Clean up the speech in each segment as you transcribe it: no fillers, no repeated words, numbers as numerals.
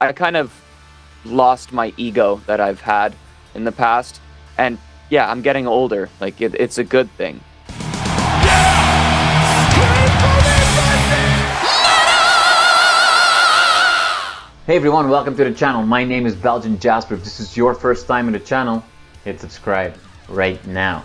I kind of lost my ego that I've had in the past, and yeah, I'm getting older. Like it's a good thing. Hey everyone, welcome to the channel. My name is Belgian Jasper. If this is your first time in the channel, hit subscribe right now.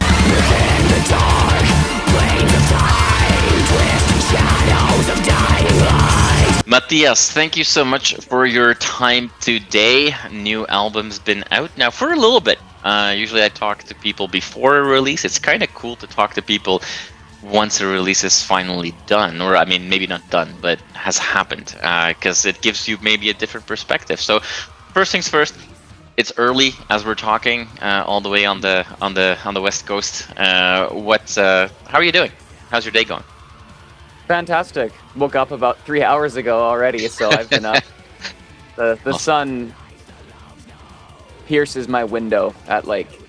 Mattias, thank you so much for your time today. New album's been out now for a little bit. Usually I talk to people before a release. It's kind of cool to talk to people once a release is finally done, or I mean maybe not done, but has happened, because it gives you maybe a different perspective. So first things first, it's early as we're talking, all the way on the West Coast. How are you doing? How's your day going? Fantastic. Woke up about 3 hours ago already, so I've been up. The Awesome. sun pierces my window at like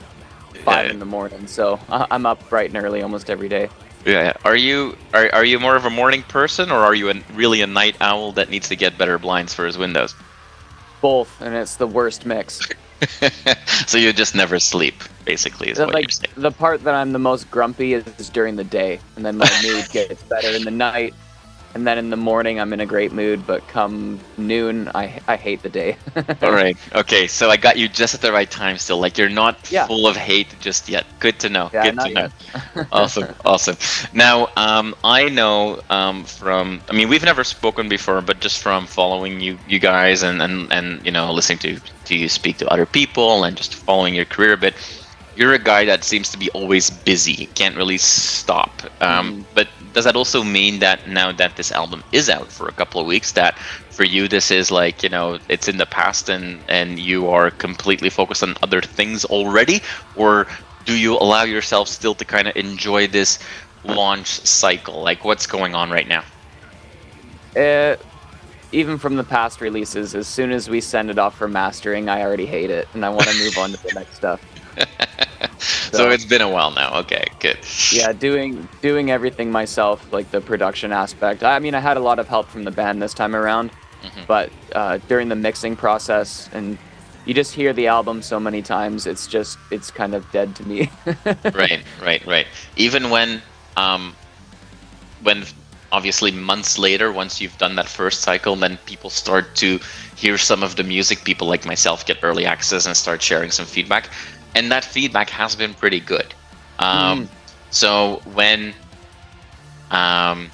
5 in the morning, so I'm up bright and early almost every day. Yeah. Are you more of a morning person, or are you really a night owl that needs to get better blinds for his windows? Both, and it's the worst mix. So you just never sleep, basically, is what you're saying. The part that I'm the most grumpy is during the day, and then my mood gets better in the night, and then in the morning I'm in a great mood, but come noon I hate the day. All right. Okay. So I got you just at the right time still. Like you're not full of hate just yet. Good to know. Yeah, Good to know. Awesome. Now, I know I mean, we've never spoken before, but just from following you guys and you know, listening to you speak to other people and just following your career a bit, you're a guy that seems to be always busy. You can't really stop. But does that also mean that now that this album is out for a couple of weeks, that for you this is like, you know, it's in the past and you are completely focused on other things already? Or do you allow yourself still to kind of enjoy this launch cycle? Like what's going on right now? Even from the past releases, as soon as we send it off for mastering, I already hate it and I want to move on to the next stuff. So it's been a while now. Okay, good. Yeah, doing everything myself, like the production aspect. I mean, I had a lot of help from the band this time around, but during the mixing process, and you just hear the album so many times, it's kind of dead to me. Right. Even when obviously months later, once you've done that first cycle, then people start to hear some of the music. People like myself get early access and start sharing some feedback. And that feedback has been pretty good. So when, I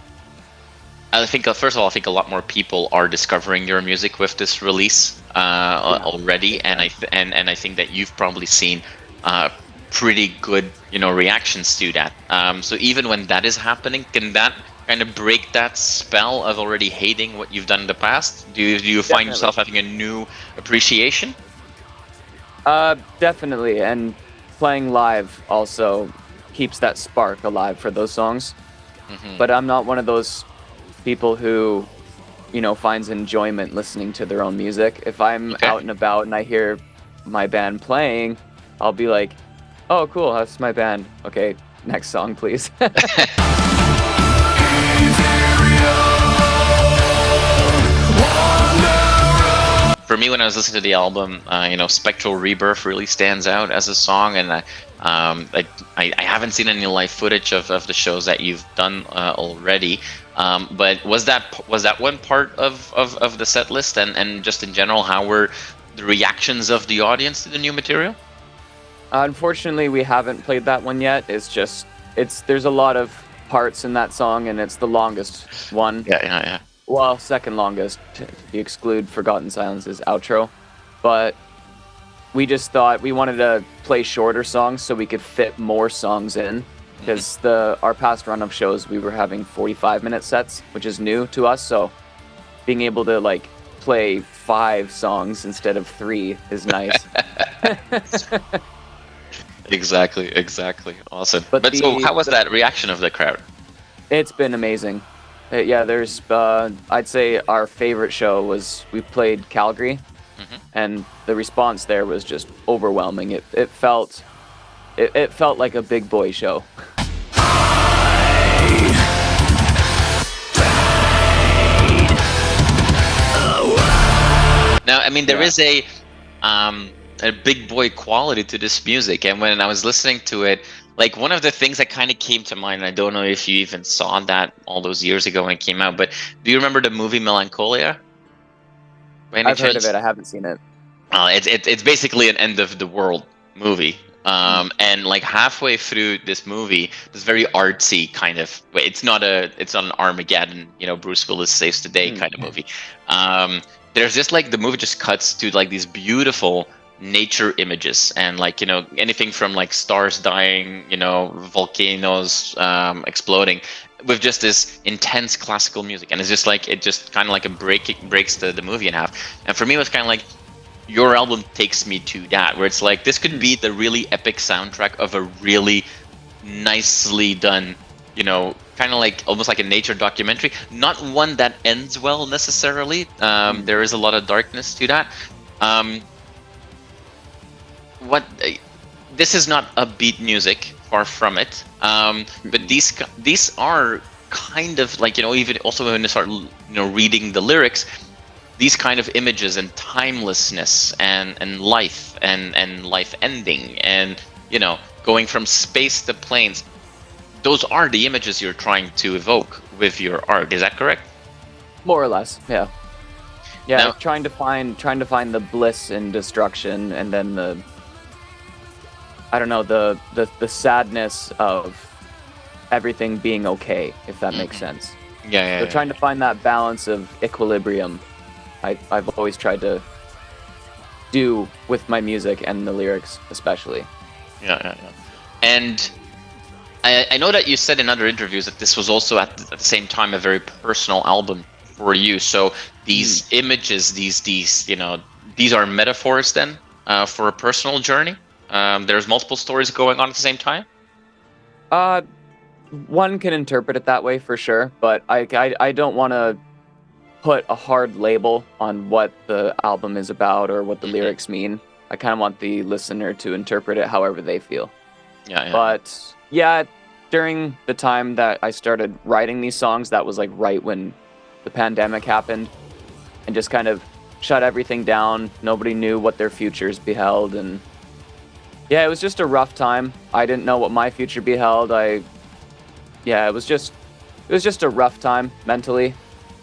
think, first of all, I think a lot more people are discovering your music with this release already, and I think that you've probably seen pretty good, you know, reactions to that. So even when that is happening, can that kind of break that spell of already hating what you've done in the past? Do you find yourself having a new appreciation? Definitely, and playing live also keeps that spark alive for those songs. But I'm not one of those people who, you know, finds enjoyment listening to their own music. If I'm out and about and I hear my band playing, I'll be like, oh cool, that's my band. Okay, next song please. For me, when I was listening to the album, you know, Spectral Rebirth really stands out as a song, and I haven't seen any live footage of the shows that you've done already. But was that one part of the set list, and just in general, how were the reactions of the audience to the new material? Unfortunately, we haven't played that one yet. There's a lot of parts in that song, and it's the longest one. Yeah. Well, second longest, if you exclude Forgotten Silence's outro. But we just thought we wanted to play shorter songs so we could fit more songs in. Because our past run of shows, we were having 45-minute sets, which is new to us. So being able to like play 5 songs instead of 3 is nice. Exactly. Awesome. But so how was that reaction of the crowd? It's been amazing. Yeah, there's, I'd say our favorite show was, we played Calgary, and the response there was just overwhelming. It felt like a big boy show. Now, I mean, there Yeah. is a big boy quality to this music, and when I was listening to it, like one of the things that kind of came to mind, I don't know if you even saw that all those years ago when it came out, but do you remember the movie Melancholia? By any I've heard of chance? it. I haven't seen it. It's basically an end of the world movie. And like halfway through this movie, this very artsy kind of, it's not an Armageddon, Bruce Willis saves the day kind of movie. There's just like the movie just cuts to like these beautiful nature images, and like anything from like stars dying, volcanoes exploding, with just this intense classical music, and it's just like it just kind of like breaks the movie in half. And for me, it was kind of like your album takes me to that, where it's like this could be the really epic soundtrack of a really nicely done, kind of like almost like a nature documentary. Not one that ends well necessarily. There is a lot of darkness to that. This is not upbeat music, far from it. But these are kind of like even also when you start reading the lyrics, these kind of images and timelessness and life and life ending and going from space to planes, those are the images you're trying to evoke with your art. Is that correct? More or less, yeah. Yeah, Now, trying to find the bliss in destruction, and then the sadness of everything being okay, if that makes sense. Yeah. So trying to find that balance of equilibrium, I've always tried to do with my music and the lyrics, especially. Yeah. And I know that you said in other interviews that this was also at the same time a very personal album for you. So these images, these are metaphors then for a personal journey. There's multiple stories going on at the same time. One can interpret it that way for sure, but I don't want to put a hard label on what the album is about or what the lyrics mean. I kind of want the listener to interpret it however they feel. Yeah. But yeah, during the time that I started writing these songs, that was like right when the pandemic happened and just kind of shut everything down. Nobody knew what their futures beheld, and yeah, it was just a rough time. I didn't know what my future beheld. It was just a rough time mentally.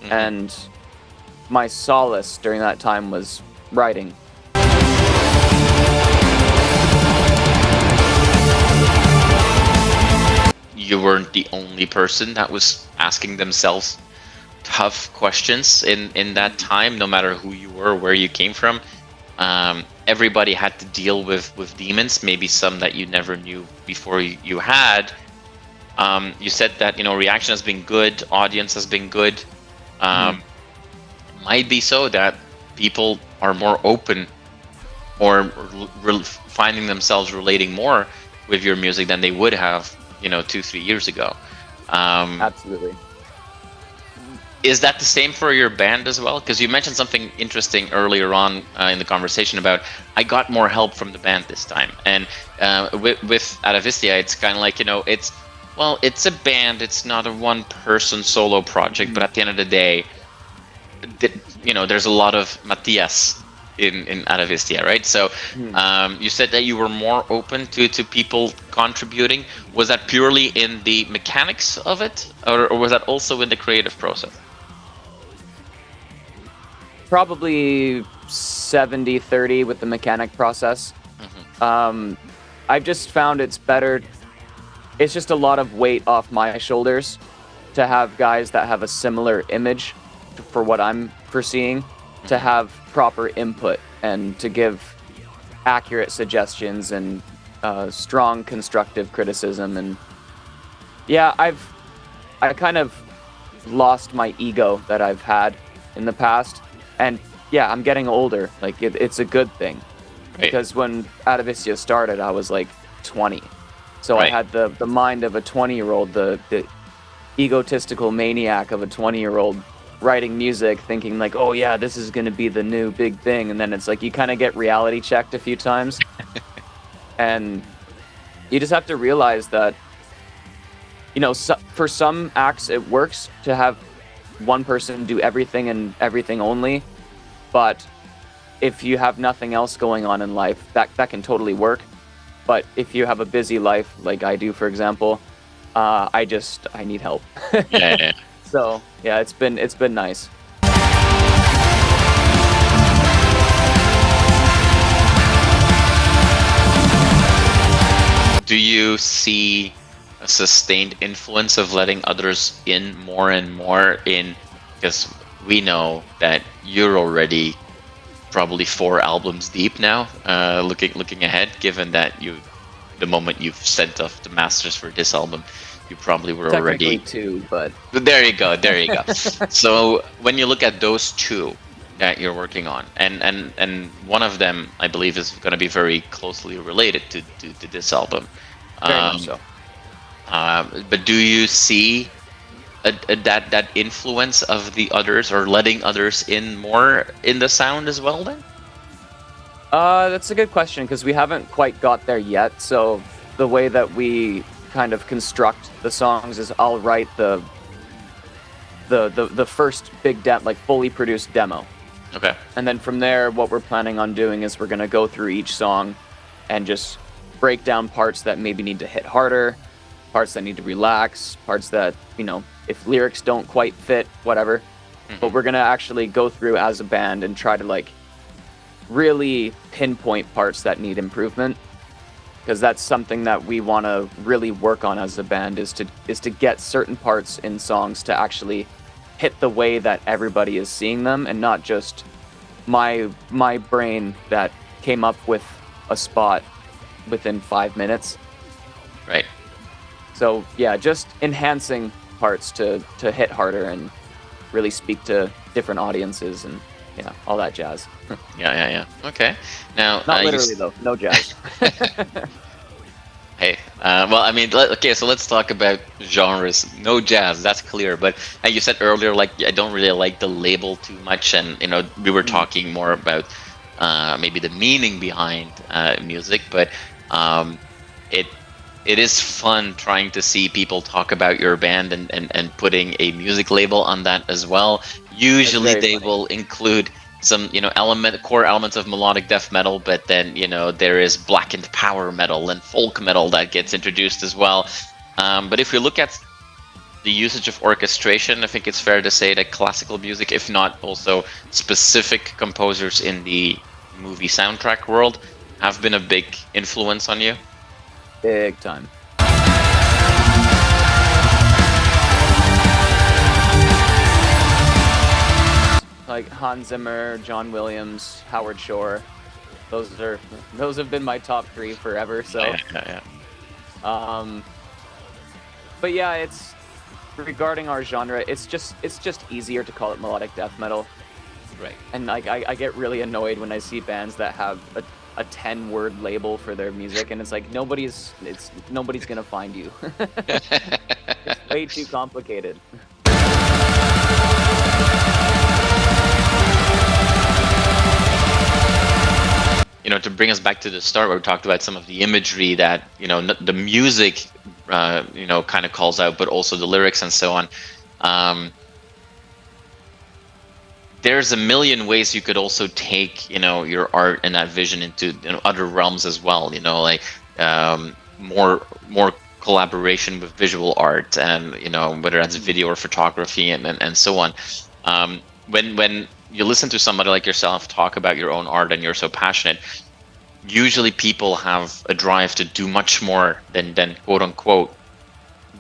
And my solace during that time was writing. You weren't the only person that was asking themselves tough questions in that time, no matter who you were, where you came from. Everybody had to deal with demons, maybe some that you never knew before you had. You said that reaction has been good, audience has been good. Might be so that people are more open or finding themselves relating more with your music than they would have 2-3 years ago. Absolutely. Is that the same for your band as well? Because you mentioned something interesting earlier on in the conversation about I got more help from the band this time. And with Atavistia, it's kind of like it's a band. It's not a one-person solo project, but at the end of the day, there's a lot of Mattias in Atavistia, right? So you said that you were more open to people contributing. Was that purely in the mechanics of it, or was that also in the creative process? Probably 70-30 with the mechanic process. I've just found it's better. It's just a lot of weight off my shoulders to have guys that have a similar image for what I'm foreseeing, to have proper input and to give accurate suggestions and strong constructive criticism. And yeah, I kind of lost my ego that I've had in the past, and yeah, I'm getting older. Like it's a good thing, right? Because when Atavistia started, I was like 20, so right. I had the mind of a 20-year-old, the egotistical maniac of a 20-year-old writing music, thinking like, oh yeah, this is going to be the new big thing. And then it's like you kind of get reality checked a few times and you just have to realize that for some acts it works to have one person do everything and everything only, but if you have nothing else going on in life, that can totally work. But if you have a busy life, like I do, for example, I need help. Yeah. So yeah, it's been nice. Do you see a sustained influence of letting others in more and more in, because we know that you're already probably 4 albums deep now, looking ahead, given that the moment you've sent off the masters for this album, you probably were already... Technically 2, but... There you go. So when you look at those 2 that you're working on, and one of them, I believe, is going to be very closely related to this album. Very much so. But do you see that influence of the others, or letting others in more in the sound as well then? That's a good question, because we haven't quite got there yet. So the way that we kind of construct the songs is I'll write the first big fully produced demo. Okay. And then from there, what we're planning on doing is we're going to go through each song and just break down parts that maybe need to hit harder, parts that need to relax, parts that, if lyrics don't quite fit, whatever. Mm-hmm. But we're going to actually go through as a band and try to really pinpoint parts that need improvement, because that's something that we want to really work on as a band, is to get certain parts in songs to actually hit the way that everybody is seeing them, and not just my brain that came up with a spot within 5 minutes. Right. So yeah, just enhancing parts to hit harder and really speak to different audiences and all that jazz. Yeah. Okay. Now, not literally though, no jazz. Hey, well, I mean, okay, so let's talk about genres. No jazz, that's clear. But you said earlier, I don't really like the label too much, and we were talking more about maybe the meaning behind music. But it is fun trying to see people talk about your band and putting a music label on that as well. Usually they will include some core elements of melodic death metal, but then there is blackened power metal and folk metal that gets introduced as well. But if we look at the usage of orchestration, I think it's fair to say that classical music, if not also specific composers in the movie soundtrack world, have been a big influence on you. Big time. Like Hans Zimmer, John Williams, Howard Shore, those have been my top 3 forever. So, yeah. But yeah, it's regarding our genre. It's just easier to call it melodic death metal, right? And I get really annoyed when I see bands that have a 10-word label for their music, and it's like nobody's gonna find you. It's way too complicated. To bring us back to the start, where we talked about some of the imagery that the music kind of calls out, but also the lyrics and so on. There's a million ways you could also take your art and that vision into other realms as well. More collaboration with visual art, and whether that's video or photography and so on. When you listen to somebody like yourself talk about your own art and you're so passionate, usually people have a drive to do much more than quote unquote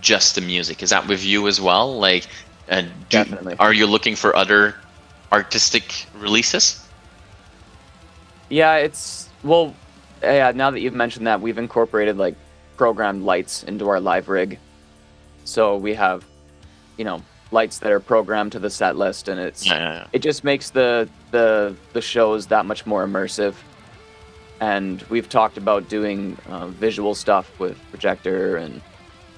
just the music. Is that with you as well? Definitely. Are you looking for other artistic releases? Yeah, now that you've mentioned that, we've incorporated programmed lights into our live rig. So we have, lights that are programmed to the set list, and it just makes the shows that much more immersive. And we've talked about doing visual stuff with projector and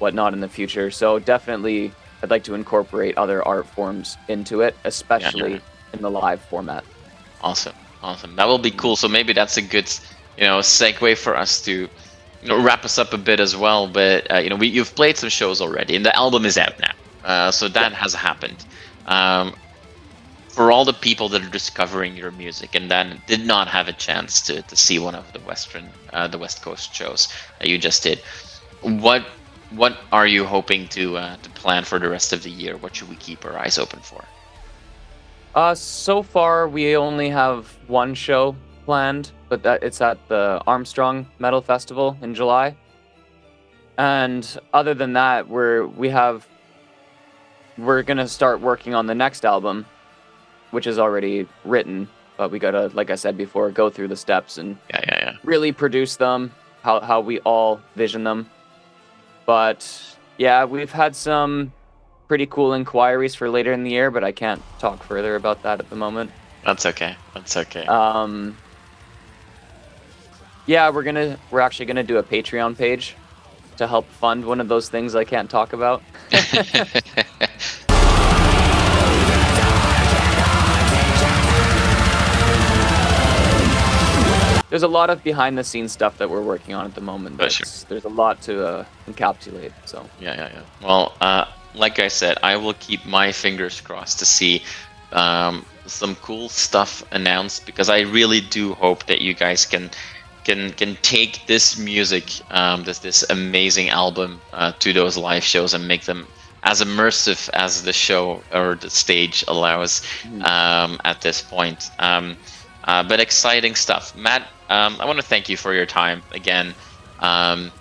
whatnot in the future. So definitely, I'd like to incorporate other art forms into it, especially in the live format. Awesome. That will be cool. So maybe that's a good, segue for us to, wrap us up a bit as well. But you've played some shows already, and the album is out now. So that has happened. for all the people that are discovering your music and then did not have a chance to see one of the West Coast shows that you just did, what are you hoping to plan for the rest of the year? What should we keep our eyes open for? So far, we only have one show planned, but it's at the Armstrong Metal Festival in July. And other than that, we're gonna start working on the next album, which is already written, but we gotta, like I said before, go through the steps and really produce them how we all vision them. But yeah, we've had some pretty cool inquiries for later in the year, but I can't talk further about that at the moment. That's okay. That's okay. Yeah, we're actually gonna do a Patreon page to help fund one of those things I can't talk about. There's a lot of behind-the-scenes stuff that we're working on at the moment. There's a lot to encapsulate. So yeah. Well, like I said, I will keep my fingers crossed to see some cool stuff announced, because I really do hope that you guys can take this music, this amazing album, to those live shows and make them as immersive as the show or the stage allows at this point. But exciting stuff, Matt. I want to thank you for your time again.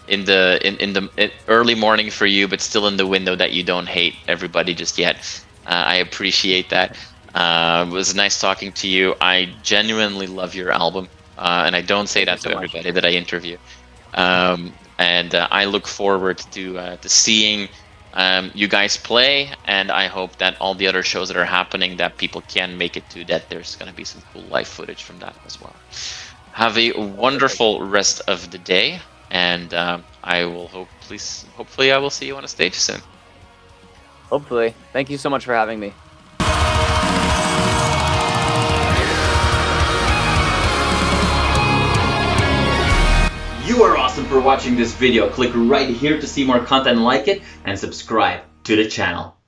In the early morning for you, but still in the window that you don't hate everybody just yet. I appreciate that. It was nice talking to you. I genuinely love your album, and I don't say that to everybody that I interview. And I look forward to seeing you guys play, and I hope that all the other shows that are happening that people can make it to, that there's going to be some cool live footage from that as well. Have a wonderful rest of the day, and I will hopefully I will see you on a stage soon. Hopefully. Thank you so much for having me. You are awesome for watching this video. Click right here to see more content like it and subscribe to the channel.